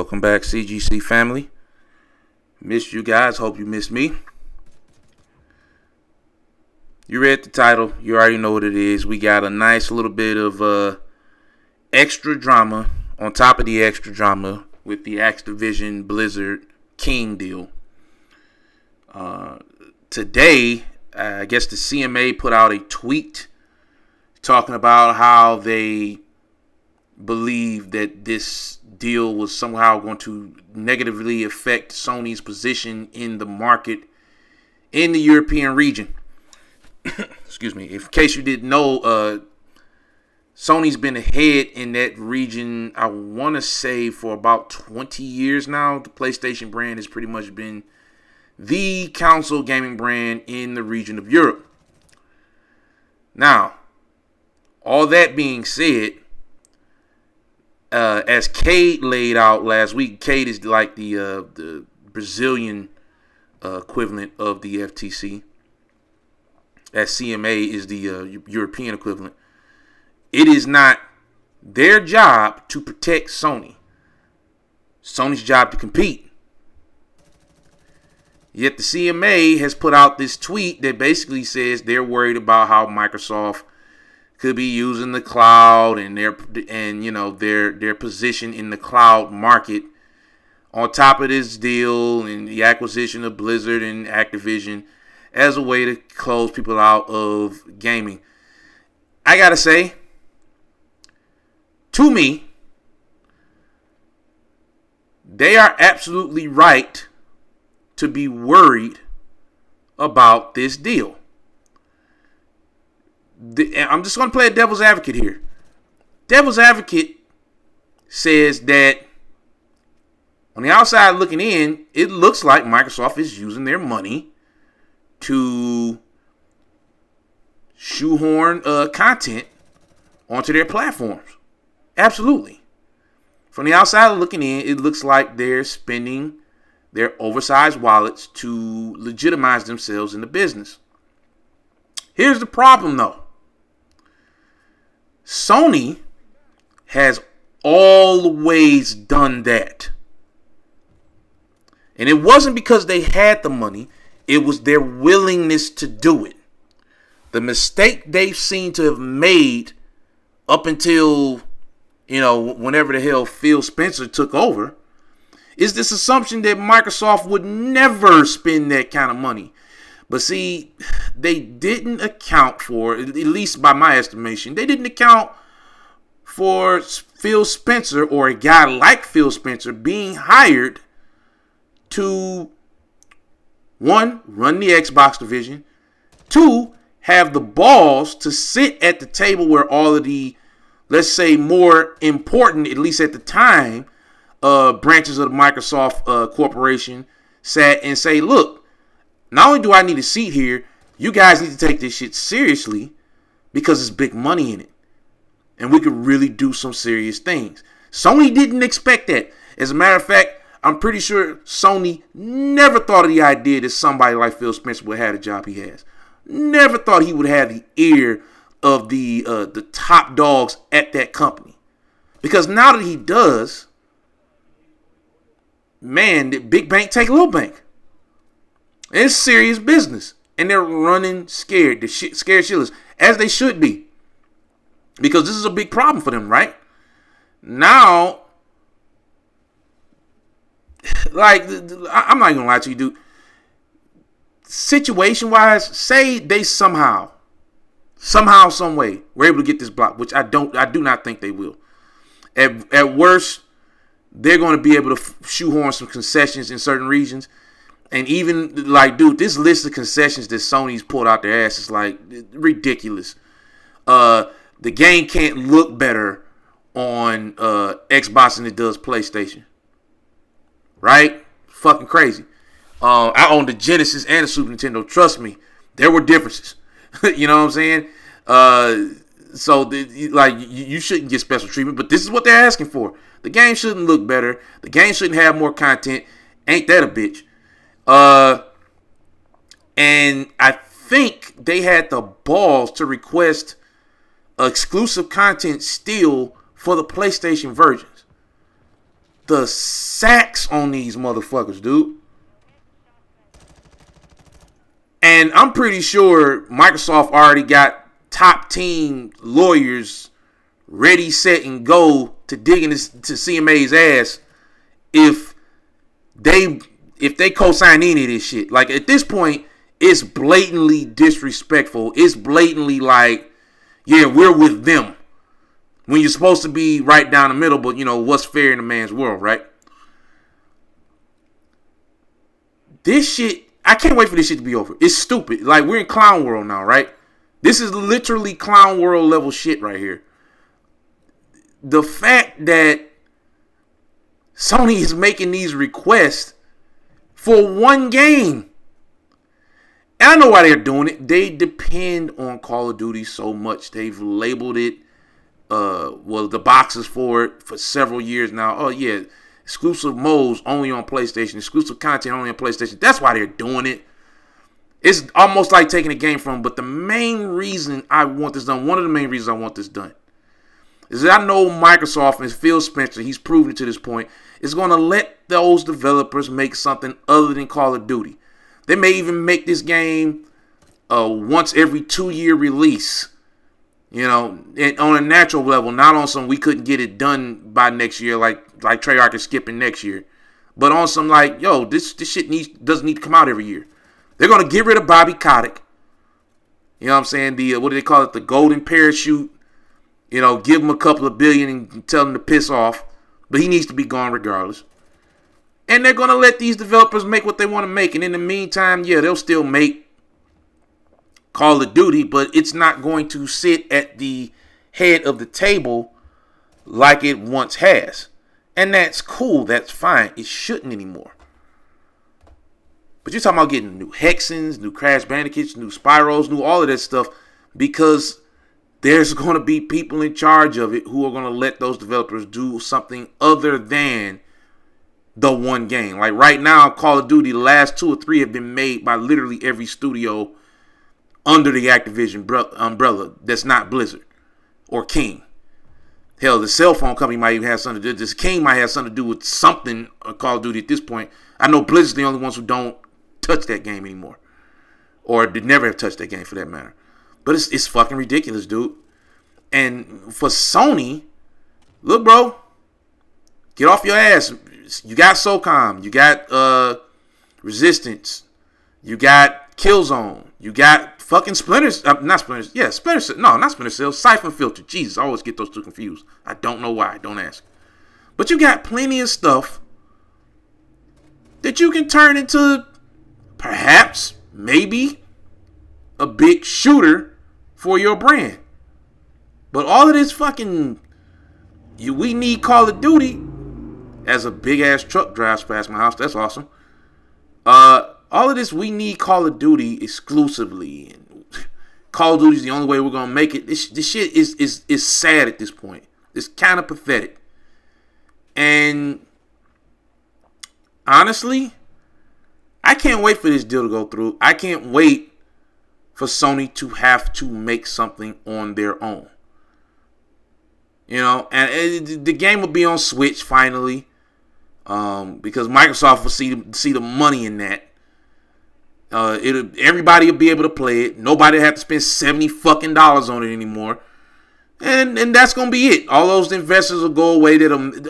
Welcome back, CGC family. Missed you guys. Hope you missed me. You read the title. You already know what it is. We got a nice little bit of extra drama on top of the extra drama with the Activision Blizzard King deal. Today, I guess the CMA put out a tweet talking about how they believe that this deal was somehow going to negatively affect Sony's position in the market in the European region. Excuse me. In case you didn't know, Sony's been ahead in that region, I want to say, for about 20 years now. The PlayStation brand has pretty much been the console gaming brand in the region of Europe. Now, all that being said, as Cade laid out last week, Cade is like the Brazilian equivalent of the FTC, as CMA is the European equivalent. It is not their job to protect Sony. Sony's job to compete. Yet the CMA has put out this tweet that basically says they're worried about how Microsoft could be using the cloud and their position in the cloud market on top of this deal and the acquisition of Blizzard and Activision as a way to close people out of gaming. I gotta say, to me, they are absolutely right to be worried about this deal. I'm just going to play a devil's advocate here. Devil's advocate says that on the outside looking in, it looks like Microsoft is using their money to shoehorn content onto their platforms. Absolutely. From the outside looking in, it looks like they're spending their oversized wallets to legitimize themselves in the business. Here's the problem, though. Sony has always done that. And it wasn't because they had the money. It was their willingness to do it. The mistake they've seemed to have made up until, whenever the hell Phil Spencer took over, is this assumption that Microsoft would never spend that kind of money. But see, they didn't account for, at least by my estimation, they didn't account for Phil Spencer or a guy like Phil Spencer being hired to, one, run the Xbox division, two, have the balls to sit at the table where all of the, let's say, more important, at least at the time, branches of the Microsoft corporation sat and say, look, not only do I need a seat here, you guys need to take this shit seriously because there's big money in it. And we could really do some serious things. Sony didn't expect that. As a matter of fact, I'm pretty sure Sony never thought of the idea that somebody like Phil Spencer would have the job he has. Never thought he would have the ear of the top dogs at that company. Because now that he does, man, the big bank take little bank. It's serious business. And they're running scared. They're scared shitless. As they should be. Because this is a big problem for them, right? Now, like, I'm not going to lie to you, dude. Situation-wise, say they somehow, some way, were able to get this block, which I do not think they will. At worst, they're going to be able to shoehorn some concessions in certain regions. And even, like, dude, this list of concessions that Sony's pulled out their ass is, like, ridiculous. The game can't look better on Xbox than it does PlayStation. Right? Fucking crazy. I own the Genesis and the Super Nintendo. Trust me, there were differences. You know what I'm saying? You shouldn't get special treatment, but this is what they're asking for. The game shouldn't look better. The game shouldn't have more content. Ain't that a bitch? And I think they had the balls to request exclusive content still for the PlayStation versions. the sacks on these motherfuckers, dude. And I'm pretty sure Microsoft already got top team lawyers ready, set, and go to dig into CMA's ass if they co-sign any of this shit. Like, at this point, it's blatantly disrespectful. It's blatantly like, yeah, we're with them. When you're supposed to be right down the middle, but, you know, what's fair in a man's world, right? This shit, I can't wait for this shit to be over. It's stupid. Like, we're in clown world now, right? This is literally clown world level shit right here. The fact that Sony is making these requests for one game. And I know why they're doing it. They depend on Call of Duty so much. They've labeled it, the boxes for it for several years now. Oh, yeah, exclusive modes only on PlayStation. Exclusive content only on PlayStation. That's why they're doing it. It's almost like taking a game from them. But the main reason I want this done, one of the main reasons I want this done, is that I know Microsoft and Phil Spencer, he's proven it to this point, is going to let those developers make something other than Call of Duty. They may even make this game once every 2-year release. You know, on a natural level, not on some we couldn't get it done by next year, like Treyarch is skipping next year. But on some like, yo, this shit doesn't need to come out every year. They're going to get rid of Bobby Kotick. You know what I'm saying? The what do they call it? The golden parachute. You know, give him a couple of billion and tell him to piss off. But he needs to be gone regardless. And they're going to let these developers make what they want to make. And in the meantime, yeah, they'll still make Call of Duty, but it's not going to sit at the head of the table like it once has. And that's cool. That's fine. It shouldn't anymore. But you're talking about getting new Hexens, new Crash Bandicoots, new Spyros, new all of that stuff, because there's going to be people in charge of it who are going to let those developers do something other than the one game. Like right now, Call of Duty, the last 2 or 3 have been made by literally every studio under the Activision umbrella that's not Blizzard or King. Hell, the cell phone company might even have something to do. This King might have something to do with something Call of Duty at this point. I know Blizzard's the only ones who don't touch that game anymore, or did never have touched that game for that matter. But it's fucking ridiculous, dude. And for Sony, look, bro, get off your ass. You got SOCOM, you got Resistance, you got Killzone, you got fucking Splinter Cell. No, not Splinter Cell. Siphon Filter. Jesus, I always get those two confused. I don't know why. Don't ask. But you got plenty of stuff that you can turn into perhaps, maybe, a big shooter for your brand. But all of this fucking, we need Call of Duty as a big ass truck drives past my house. That's awesome. All of this, we need Call of Duty exclusively. And Call of Duty is the only way we're gonna make it. This shit is sad at this point. It's kind of pathetic. And honestly, I can't wait for this deal to go through. I can't wait for Sony to have to make something on their own. You know, and the game will be on Switch finally, because Microsoft will see the money in that. Everybody will be able to play it. Nobody will have to spend $70 fucking on it anymore. And that's gonna be it. All those investors will go away.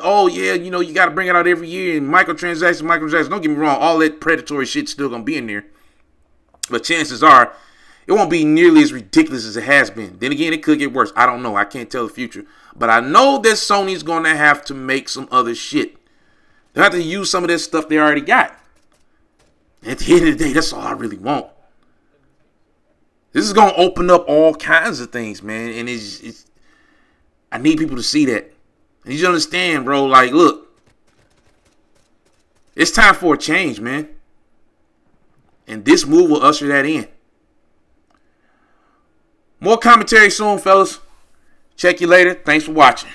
Oh yeah, you know, you got to bring it out every year. And microtransactions. Don't get me wrong. All that predatory shit's still gonna be in there. But chances are, it won't be nearly as ridiculous as it has been. Then again, it could get worse. I don't know. I can't tell the future. But I know that Sony's going to have to make some other shit. They'll have to use some of that stuff they already got. At the end of the day, that's all I really want. This is going to open up all kinds of things, man. And I need people to see that. And you understand, bro. Like, look. It's time for a change, man. And this move will usher that in. More commentary soon, fellas. Check you later. Thanks for watching.